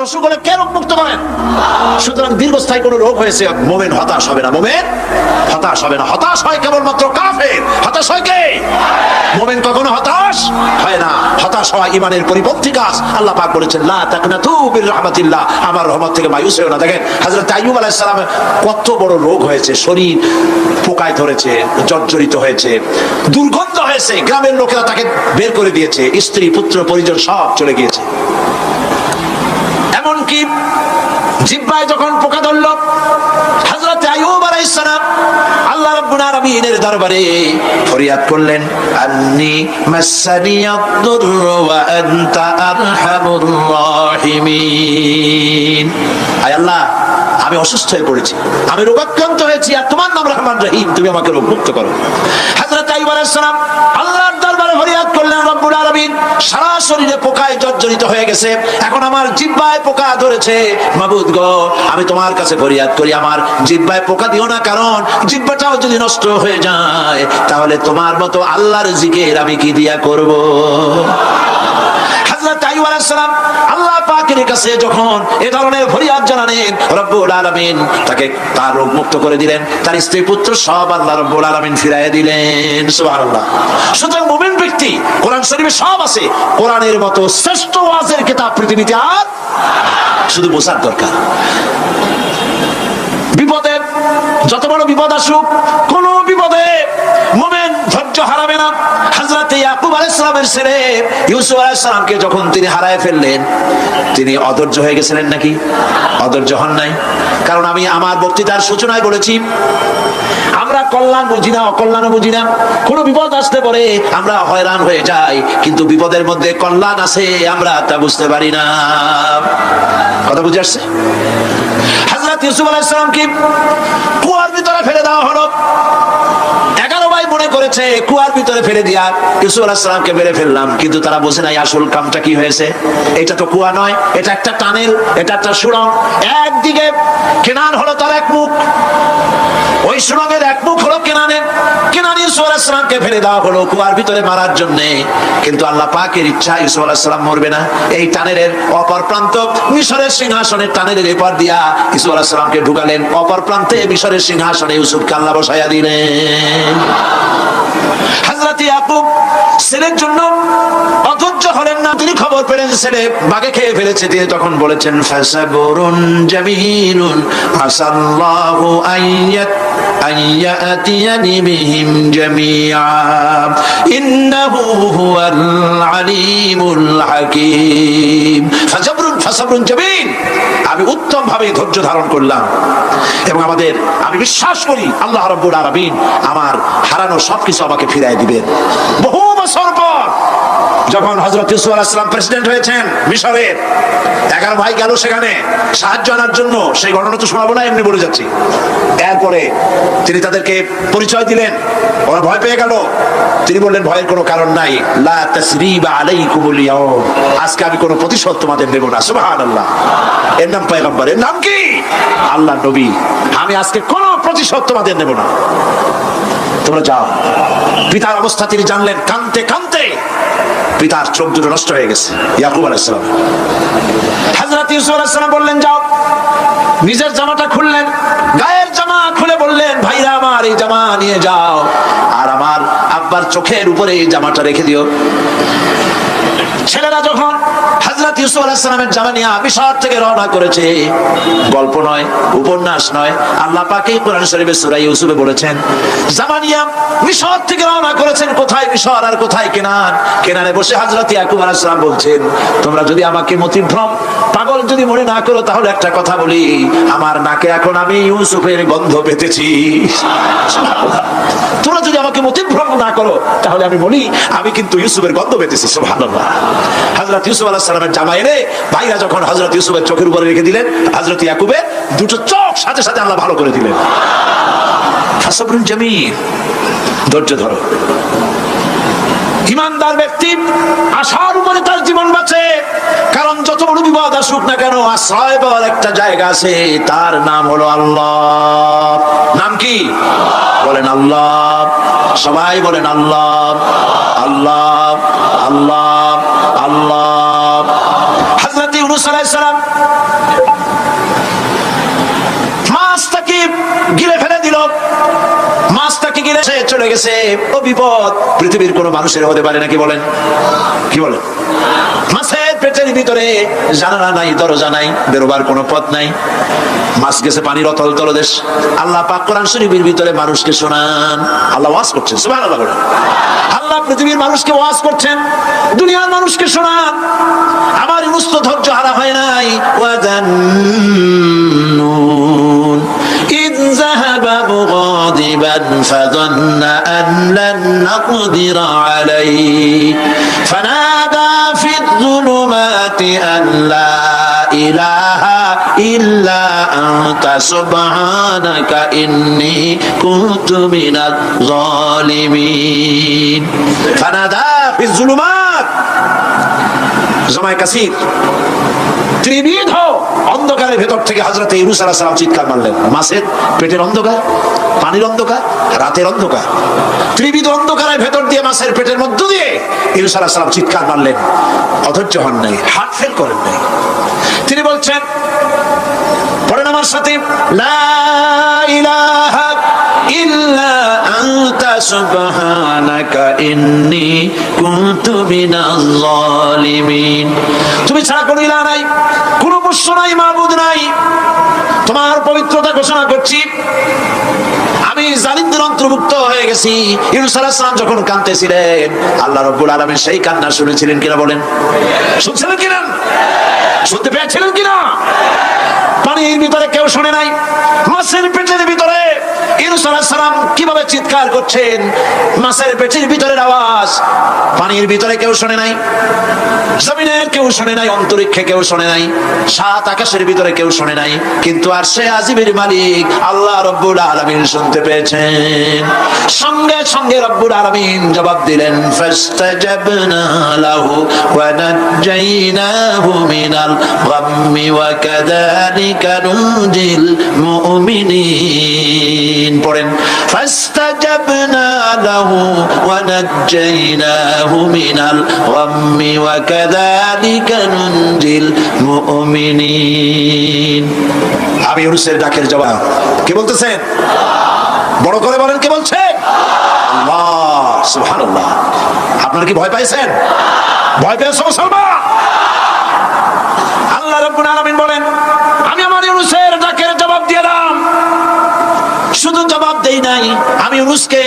রসুল কে রোগ মুক্ত করেন? সুতরাং দীর্ঘস্থায়ী কোন রোগ হয়েছে, মুমিন হতাশ হবে না। মুমিন হতাশ হবে না। হতাশ হয় কেবলমাত্র কাফের। হতাশ হয় কে? মুমিন কখনো হতাশ হয় না। হতাশ হওয়া ঈমানের পরিপন্থী কাজ। আল্লাহ পাক বলেছেন লা তাকনাতু মির রাহমাতিল্লাহ, আমার রহমত থেকে মায়ুস হয়ো না। দেখেন হযরত আইয়ুব আলাইহিস সালামের কত বড় রোগ হয়েছে, শরীর পোকায় ধরেছে, জর্জরিত হয়েছে, দুর্গন্ধ হয়েছে, গ্রামের লোকেরা তাকে বের করে দিয়েছে, স্ত্রী পুত্র পরিজন সব চলে গিয়েছে। এমনকি জিহ্বায় যখন পোকা ধরল, হযরত আইয়ুব আলাইহিস সালাম আল্লাহ রাব্বুল আলামিনের দরবারে ফরিয়াদ করলেন, আন্নী মাসানিয়াদ-দুররু ওয়া আনতা আরহামুর রাহিমিন। আয় আল্লাহ, আমি অসুস্থ হয়ে পড়েছি, আমি রোগাক্রান্ত হয়েছি, আর তোমার নাম রহমান রহিম, তুমি আমাকে রোগ মুক্ত করো। হযরত আইয়ুব আলাইহিস সালাম আল্লাহর দরবারে ফরিয়াদ করলেন, রব্বুল আলামিন সারা শরীরে পোকায় জর্জরিত হয়ে গেছে, এখন আমার জিহ্বায় পোকা ধরেছে, মাবুদ গো আমি তোমার কাছে ফরিয়াদ করি, আমার জিহ্বায় পোকা দিও না, কারণ জিহ্বাটাও যদি নষ্ট হয়ে যায় তাহলে তোমার মতো আল্লাহর জিকির আমি কি দিয়া করব। হযরত আইয়ুব আলাইহিস সালাম আল্লাহ পাকের কাছে যখন এই ধরনের ফরিয়াদ জানালেন, রব্বুল আলামিন তাকে তার রোগ মুক্ত করে দিলেন, তার স্ত্রী পুত্র সব আল্লাহ রব্বুল আলামিন ফিরাইয়া দিলেন। সুবহানাল্লাহ। সুতরাং মুমিন ব্যক্তি, কোরআন শরীফে সব আছে, কোরআনের মতো শ্রেষ্ঠ ওয়াজের কিতাব পৃথিবীতে আর শুধু বোঝার দরকার। বিপদে যত বড় বিপদ আসুক, কোন বিপদে মুমিন ধৈর্য হারাবে না। হযরত ইয়াকুব আলাইহিস সালামের ছেলে ইউসুফ আলাইহিস সালামকে যখন তিনি হারায় ফেললেন, তিনি অধৈর্য হয়ে গেছিলেন নাকি? অধৈর্য হন নাই। কারণ আমি আমার বক্তৃতার সূচনায় বলেছি, আমরা কল্যাণ বুঝি না, অকল্যাণ বুঝি না। কোন বিপদ আসতে পারে আমরা হয়রান হয়ে যাই, কিন্তু বিপদের মধ্যে কল্যাণ আছে আমরা তা বুঝতে পারি না। কথা বুঝে আসছে? হযরত ইউসুফ আলাইহিস সালামকে কুয়ার ভিতরে ফেলে দেওয়া হলো। 11 ভাই মনে করেছে কুয়ার ভিতরে ফেলে দিয়া ইউসুফ আলাইহিস সালামকে মেরে ফেললাম, কিন্তু তারা বোঝে নাই আসল কামটা কি হয়েছে। এটা তো কুয়া নয়, এটা একটা টানেল, এটা একটা সুড়ঙ্গ। একদিকে কেনান হলো তার এক মুখ, ওই সুড়ঙ্গের এক মুখ হলো কেনানের। কেনান ইউসুফ আলাইহিস সালামকে ফেলে দেওয়া হলো কুয়ার ভিতরে মারার জন্য, কিন্তু আল্লাহ পাকের ইচ্ছা ইউসুফ আলাইহিস সালাম মরবে না। এই টানেলের অপর প্রান্ত মিশরের সিংহাসনের টানেলের এপার দিয়া ইউসুফ আলাইহিস সালামকে ঢুকালেন, অপর প্রান্তে মিশরের সিংহাসনে ইউসুফকে আল্লাহ বসাইয়া দিলেন। হযরত ইয়াকুব ছেলের জন্য অধৈর্য হলেন না, তিনি খবর পেলেন ছেলে বাঘে খেয়ে ফেলেছে, তিনি তখন বলেছেন ফাসাবুরুন জামিলুন আসাল্লাহু আইয়াতিয়ানি বিহিম জামিআ ইন্নাহু হুয়াল আলিমুল হাকীম। ফাসাবরুন জামিল, আমি উত্তম ভাবে ধৈর্য ধারণ করলাম, এবং আমি বিশ্বাস করি আল্লাহ রাব্বুল আলামিন আমার হারানো সবকিছু আমাকে ফিরিয়ে দিবেন। বহু বছর পর যখন হযরত ইউসুফ আলাইহিস সালাম প্রেসিডেন্ট হয়েছেন মিশরের, 11 ভাই গেল সেখানে সাহায্য আনার জন্য। সেই ঘটনা তো শোনাবো না, এমনি বলে যাচ্ছি। এরপরে তিনি তাদেরকে পরিচয় দিলেন, ওরা ভয় পেয়ে গেল। তিনি বললেন ভয়ের কোনো কারণ নাই, লা তাসরিবা আলাইকুমুল ইয়াউম, আজকে আমি কোনো প্রতিশোধ তোমাদের নেব না। সুবহানাল্লাহ। এর নাম পয়গম্বর, এর নাম কি? আল্লাহর নবী। আমি আজকে কোনো প্রতিশোধ তোমাদের নেব না, তোমরা যাও। পিতার অবস্থা তিনি জানলেন, কাঁদতে কাঁদতে পিতার চোখ দুটো নষ্ট হয়ে গেছে। ইয়াকুব আলাইহিস সালাম, হযরত ইউসুফ আলাইহিস সালাম বললেন যাও। নিজের জামাটা খুললেন, গায়ের জামা খুলে বললেন ভাইরা আমার এই জামা নিয়ে যাও, আর আমার আব্বার চোখের উপরে এই জামাটা রেখে দিও। ছেলেরা যখন হযরত ইউসুফ আলাইহিস সালামের জামা নিয়ে মিশর থেকে রওনা করেছে, গল্প নয়, উপন্যাস নয়, আল্লাহ পাকই কোরআন শরীফে সূরা ইউসুফে বলেছেন, জামা নিয়ে মিশর থেকে রওনা করেছেন। কোথায় মিশর আর কোথায় কেনান? কেনানে বসে হযরত ইয়াকুব আলাইহিস সালাম বলছেন, তোমরা যদি আমাকে মতিভ্রম পাগল যদি মনে না করো, তাহলে একটা কথা বলি, আমার নাকে এখন আমি ইউসুফের গন্ধ পেতেছি। তোমরা যদি আমাকে মতিভ্রম না করো, তাহলে আমি বলি আমি কিন্তু ইউসুফের গন্ধ পেতেছি। সুবহানাল্লাহ। হযরত ইউসুফ আলাইহিস সালামের জামা এনে ভাইরা যখন হযরত ইউসুফের চোখের উপরে রেখে দিলেন, হযরত ইয়াকুবের দুটো চোখ সাথে সাথে আল্লাহ ভালো করে দিলেন। ফাসাবরুন জামিল, ধৈর্য ধরো। ঈমানদার ব্যক্তি আশার উপরে তার জীবন বাঁচে, কারণ যত বড় বিপদ আসুক না কেন, আশ্রয় পাওয়ার একটা জায়গা আছে, তার নাম হলো আল্লাহ। নাম কি? বলেন আল্লাহ। সবাই বলেন আল্লাহ আল্লাহ আল্লাহ আল্লাহ। হযরত ইউনূস আলাইহিস সালাম গিলে ফেলে দিল, মাছটাকে গিলে সে চলে গেছে। ও বিপদ পৃথিবীর কোন মানুষের হতে পারে নাকি বলেন? কি বলেন? মাছের পেটের ভিতরে জানালা নাই, দরজা নাই, বেরোবার কোনো পথ নাই, মাছ গেছে পানির অতল তলদেশ। আল্লাহ পাক কোরআন শরীফের ভিতরে মানুষকে শোনান, আল্লাহ ওয়াজ করছেন, সুবহানাল্লাহ বলেন। আল্লাহ পৃথিবীর মানুষকে ওয়াজ করছেন, দুনিয়ার মানুষকে শোনান। আমার মুস্ত ধৈর্য হারা হয় নাই। ওয়াদান্নুন ইয যাহাবা মুগাদিবান ফাযান্না আন লান নাকদিরা আলাইহি ফানাদা ফিয যুলুমাতি আন লা ইলাহা ইল্লা আনতা সুবহানাকা ইন্নী কুনতু মিনাজ জালিমিন। ফানাদা ফিয যুলুমাত, জামায়ে কাসির, ত্রিবিধ অন্ধকারের ভেতর থেকে হযরত ইউনূস আলাইহিস সালাম চিৎকার মারলেন। মাছের পেটের অন্ধকার, পানির অন্ধকার, রাতের অন্ধকার, ত্রিবিধ অন্ধকারের ভেতর দিয়ে মাছের পেটের মধ্য দিয়ে ইউনূস আলাইহিস সালাম চিৎকার মারলেন। অধৈর্য হন নাই, হার্ট ফেল করেন নাই। তিনি বলছেন, পড়েন আমার সাথে, লা ইলাহা ইল্লা আনতা সুবহানাকা ইন্নী কুনতু মিনাজ জালিমিন। তুমি ছাড়া কোনো ইলাহ নাই, কোনো বস্য নাই, মাবুদ নাই, তোমার পবিত্রতা ঘোষণা করছি, আমি জালিমদের অন্তর্ভুক্ত হয়ে গেছি। ইউনূস আলাইহিস সালাম যখন কাঁদতেছিলেন, আল্লাহ রাব্বুল আলামিন সেই কান্না শুনেছিলেন কিনা বলেন? শুনছিলেন কিনা? শুনতে পেয়েছিলেন কিনা? পানির ভিতরে কেউ শুনে নাই, মাছের পেটের ভিতরে ইউনূস আলাইহিস সালাম কিভাবে চিৎকার করছেন, মাছের পেটের ভিতরের আওয়াজ পানির ভিতরে কেউ শুনে নাই, জমিনে কেউ শুনে নাই, অন্তরিক্ষে কেউ শুনে নাই, সাত আকাশের ভিতরে কেউ শুনে নাই, কিন্তু আরশে আজিমের মালিক আল্লাহ রাব্বুল আলামিন শুনতে পেয়েছেন। সঙ্গে সঙ্গে রাব্বুল আলামিন জবাব দিলেন, ফাস্তাজাবনা লাহু ওয়া নাজ্জাইনাহু মিনাল গাম্মি ওয়া কাযালিকা নুনজিল মুমিনিন। পড়েন, ফাস্তাজাবনা লাহু ওয়া নাজ্জাইনাহু মিনাল গাম্মি ওয়া কাযালিকা নুনজিল মুমিনিন। আমি ইউনূসের ডাকের জবাব কি বলতেছেন? বড় করে বলেন, কে বলছেন? আল্লাহ, সুবহানাল্লাহ। আপনারা কি ভয় পাইছেন? ভয় পেয়েছো মুসলমান? আল্লাহ রাব্বুল আলামিন বলেন, আমি আমার ইউনূসের ডাকের জবাব দিলাম। শুধু জবাব দেই নাই, আমি ইউনূসকে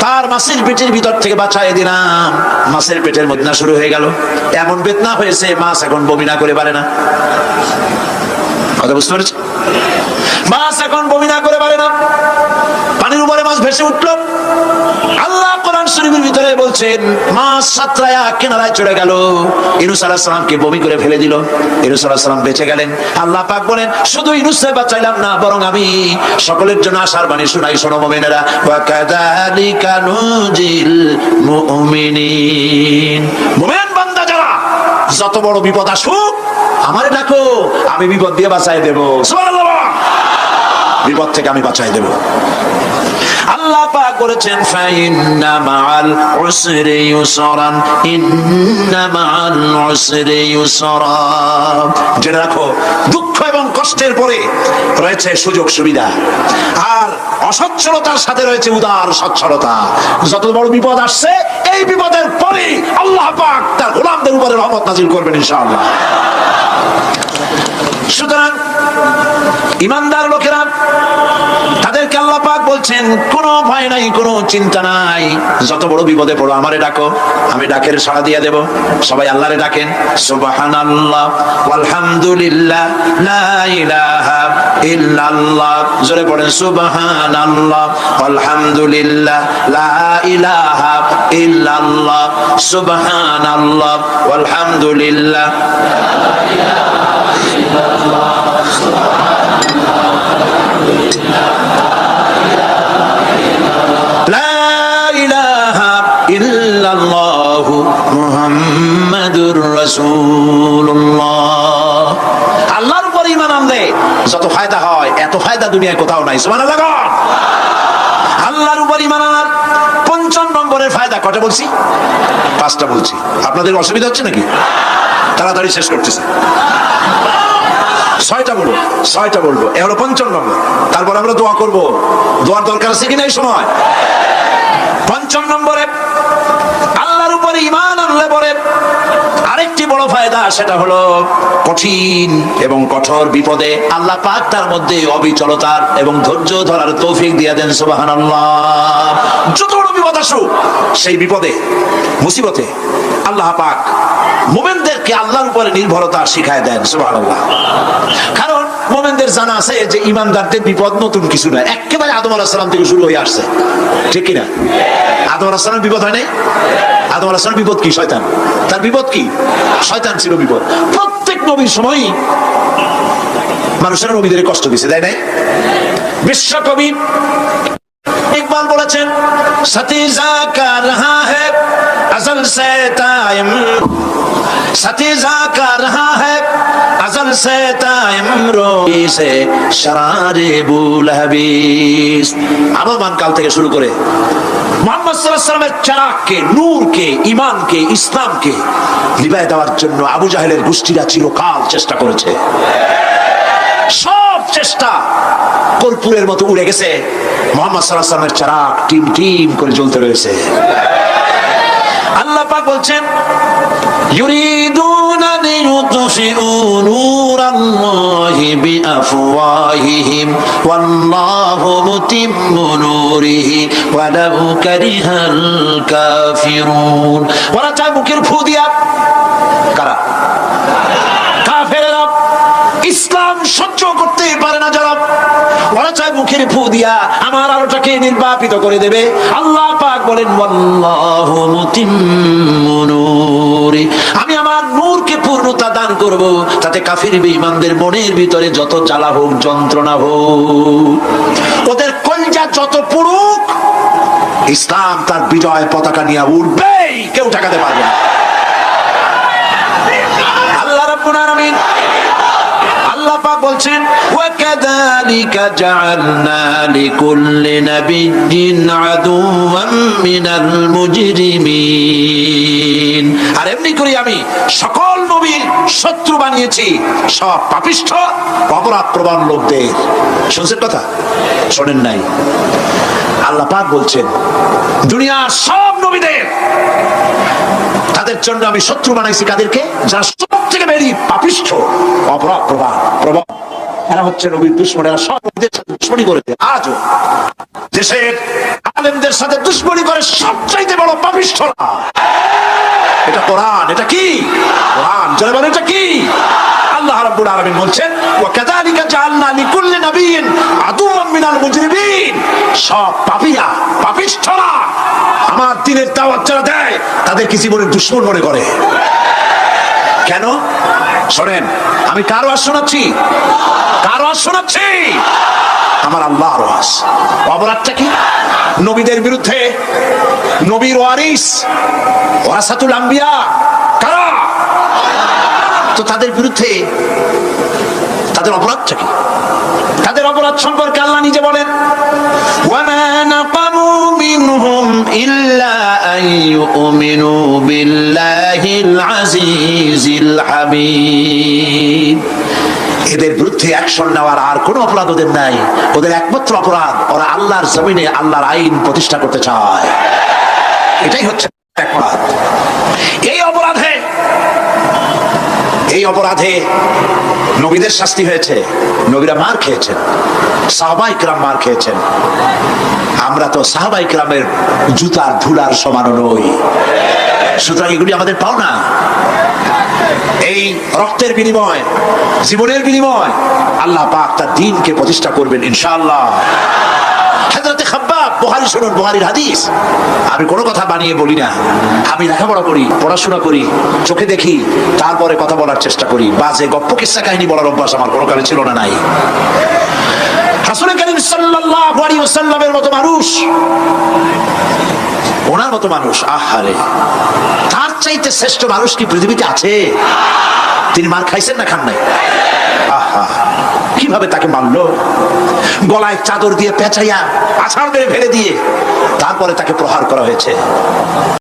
তার মাছের পেটের ভিতর থেকে বাঁচাই দিলাম। মাছের পেটের বেদনা শুরু হয়ে গেল, এমন বেদনা হয়েছে মাছ এখন বমি না করে পারে না। কথা বুঝতে পেরেছ? মাছ এখন বমি না করে পারে না, পানির উপরে মাছ ভেসে উঠল। আল্লাহ কোরআন শরীফের ভিতরে বলছেন, মাছ সাতরায়া কিনারায় চলে গেল, ইউনূস আলাইহিস সালামকে বমি করে ফেলে দিল। ইউনূস আলাইহিস সালাম বেঁচে গেলেন। আল্লাহ পাক বলেন, শুধু ইউনূসকে বাঁচাইলাম না, বরং আমি সকলের জন্য আশার বাণী শোনাই, শোনো মুমিনেরা, ওয়া কাযালিকা নুনজিল মুমিনিন। মুমিন বান্দা যারা, যত বড় বিপদ আসুক আমারে ডাকো, আমি বিপদ দিয়ে বাঁচাই দেব। সুবহানাল্লাহ, বিপদ থেকে আমি বাঁচাই দেব। আল্লাহ পাক করেছেন, ফাইন্না মাআল উসরি ইউসরান, ইন্না মাআল উসরি ইউসরা। জেনে রাখো, দুঃখ এবং কষ্টের পরে রয়েছে সুযোগ সুবিধা, আর অসচ্ছলতার সাথে রয়েছে উদার সচ্ছলতা। যত বড় বিপদ আসছে, এই বিপদের পরে আল্লাহ পাক তার গোলামদের উপরে রহমত নাজিল করবেন ইনশাআল্লাহ। সুতরাং ইমানদার লোকেরা, তাদেরকে আল্লাহ পাক বলছেন, কোনো ভয় নাই, কোনো চিন্তা নাই, যত বড় বিপদে পড়ো আমারে ডাকো, আমি ডাকের সাড়া দিয়ে দেব। সবাই আল্লাহরে ডাকেন, সুবহানাল্লাহ ওয়ালহামদুলিল্লাহ লা ইলাহা ইল্লাল্লাহ। জোরে পড়েন, সুবহানাল্লাহ ওয়ালহামদুলিল্লাহ লা ইলাহা ইল্লাল্লাহ, সুবহানাল্লাহ ওয়ালহামদুলিল্লাহ লা ইলাহা ইল্লাল্লাহু মুহাম্মাদুর রাসূলুল্লাহ। আল্লাহর উপর ঈমান আনলে যত ফায়দা হয়, এত ফায়দা দুনিয়ায় কোথাও নাই। সুবহানাল্লাহ। আল্লাহর উপর ঈমান আনার ৫৫ নম্বরের ফায়দা কটা বলছি? ৫টা বলছি। আপনাদের অসুবিধা হচ্ছে নাকি? তাড়াতাড়ি শেষ করতেছে। ছয়টা বলবো, এ হলো ৫ নম্বর। তারপর আমরা দোয়া করব। দোয়ার দরকার আছে কিনা এই সময়? ৫ নম্বরে আল্লাহর উপরে ঈমান আনলে পরে আরেকটি বড় ফায়দা, সেটা হলো কঠিন এবং কঠোর বিপদে আল্লাহ পাক তার মধ্যে অবিচলতার এবং ধৈর্য ধরার তৌফিক দিয়ে দেন। সুবহানাল্লাহ। যত বড় বিপদ আসুক, সেই বিপদে মুসিবতে আল্লাহ পাক মুমিনদেরকে আল্লাহর উপরে নির্ভরতা শিখায় দেন। সুবহানাল্লাহ। কারণ মুমিনদের জানা আছে যে ঈমানদারদের বিপদ নতুন কিছু নয়, একেবারে আদম আলাইহিস সালাম থেকে শুরু হয়ে আসছে, ঠিক কি না? আদম আলাইহিস সালাম বিপদ হয় নাই? আদম আলাইহিস সালাম বিপদ কি? শয়তান। তার বিপদ কি? শয়তান ছিল বিপদ। প্রত্যেক নবীর সময়ই মানুষের নবীদের কষ্ট দিয়েছে, তাই নাই? বিশ্বকবি ইকবাল বলেছেন, সতীজা কা রহা হ্যায় अज़ल से ताइम, सतीजा का रहा है अज़ल से ताइम, रोई से शरारे बुलहबीस। আবহমান কাল থেকে শুরু করে মুহাম্মদ সাল্লাল্লাহু আলাইহি ওয়াসাল্লামের চারাককে, নূরকে, ঈমানকে, ইসলামকে নিভায় দেওয়ার জন্য আবু জাহেলের গোষ্ঠীরা চিরকাল চেষ্টা করেছে। সব চেষ্টা কর্পূরের মতো উড়ে গেছে, মুহাম্মদ সাল্লাল্লাহু আলাইহি ওয়াসাল্লামের চারাক টিম টিম করে জ্বলতে রয়েছে। আল্লাহ পাক বলছেন, ইউরিদুনা লিইউতফিউ নূরাল্লাহি বিআফওয়াহিহিম ওয়াল্লাহু মুতিম্মু নূরিহি ওয়ালাউ কারিহাল কাফিরুন। ওরা চায় মুখের ফু দিয়া, কারা? কাফেররা। ইসলাম সহ্য করতে পারে না যারা, ওরা চায় মুখের ফু দিয়া আমার আলোটাকে নির্বাপিত করে দেবে। আল্লাহ পাক বলেন, ওয়াল্লাহু মুতিম্মু নূরি, আমি আমার নূরকে পূর্ণতা দান করব, তাতে কাফির বেঈমানদের মনের ভিতরে যত জ্বালা হোক, যন্ত্রণা হোক, ওদের কলজা যত পুরুক, ইসলাম তার বিজয় পতাকা নিয়ে উঠবেই, কেউ ঠেকাতে পারবে না। আল্লাহ রাব্বুল আলামিন আল্লাহ পাক বলছেন, ওয়া কাযালিকা জাআলনা লিকুল্লি নাবিয়্যিন আদুওয়াম মিনাল মুজরিমিন। আর এমনি করে আমি সকল নবীর শত্রু বানিয়েছি সব পাপিষ্ঠ অপরাধপ্রবণ লোকদের। শুনছেন কথা? শোনেন নাই? আল্লাহ পাক বলছেন, দুনিয়ার সব নবীদের, তাদের জন্য আমি শত্রু বানাইছি কাদেরকে? যারা সব থেকে বেশি পাপিষ্ঠ অপরাধপ্রবণ। এরা হচ্ছে নবীর দুশমন, এরা সব নবীদের সাথে দুশমনি করেছে। আজও দেশের আলেমদের সাথে দুশমনি করে সবচাইতে বড় পাপিষ্ঠরা। এটা কোরআন। এটা কি? কোরআন। যারা বলে এটা কি? আল্লাহ রাব্বুল আলামিন বলছেন, ওয়া কাযালিকা জাআলনা লিকুল্লি নাবিয়্যিন আদুওয়াম মিনাল মুজরিমিন। সব পাপিয়া, পাপিষ্ঠরা আমার দ্বীনের দাওয়াত যারা দেয় তাদেরকে জীবনের দুশমন মনে করে। কেন? শোনেন, আমি কার ওয়াজ শোনাচ্ছি? কার ওয়াজ শোনাচ্ছি? আমার আল্লাহর ওয়াজ। অপরাধটা কি? নবীদের বিরুদ্ধে, নবীর ওয়ারিস, ওয়ারাসাতুল আম্বিয়া কারা? তো তাদের বিরুদ্ধে তাদের অপরাধটা কি? তাদের অপরাধ সম্পর্কে আল্লাহ নিজে বলেন, ওয়ামা নাকামু মিনহুম ইল্লা আন ইউমিনু বিল্লাহিল আজিজিল হামিদ। এদের বিরুদ্ধে অ্যাকশন নেওয়ার আর কোনো অপরাধ ওদের নাই। ওদের একমাত্র অপরাধ, ওরা আল্লাহর জমিনে আল্লাহর আইন প্রতিষ্ঠা করতে চায়। এটাই হচ্ছে অপরাধ। এই অপরাধে নবীদের শাস্তি হয়েছে, নবীরা মার খেয়েছেন, সাহাবায়ে কেরাম মার খেয়েছেন। আমরা তো সাহাবায়ে কেরামের জুতার ধুলার সমান নই, সুতরাং এগুলি আমাদের পাওনা। এই রক্তের বিনিময়, জীবনের বিনিময় আল্লাহ পাক তার দ্বীনকে প্রতিষ্ঠা করবেন ইনশাআল্লাহ। হযরত খাব্বাব, বুখারী শুনুন, বুখারীর হাদিস। আমি কোনো কথা বানিয়ে বলি না, আমি লেখাপড়া করি, পড়াশোনা করি, চোখে দেখি, তারপরে কথা বলার চেষ্টা করি। বাজে গপ্প কিসসা কাহিনী বলার অভ্যাস আমার কোনো কালে ছিল না, নাই। রাসূল করিম সাল্লাল্লাহু আলাইহি ওয়াসাল্লামের মতো মানুষ, ওনার মতো মানুষ, আহারে, তার চাইতে শ্রেষ্ঠ মানুষ কি পৃথিবীতে আছে? তিনি মার খাইছেন না খান নাই? আহা, কিভাবে তাকে মারলো! গলায় চাদর দিয়ে পেঁচাইয়া আছাড় মেরে ফেলে দিয়ে তারপরে তাকে প্রহার করা হয়েছে।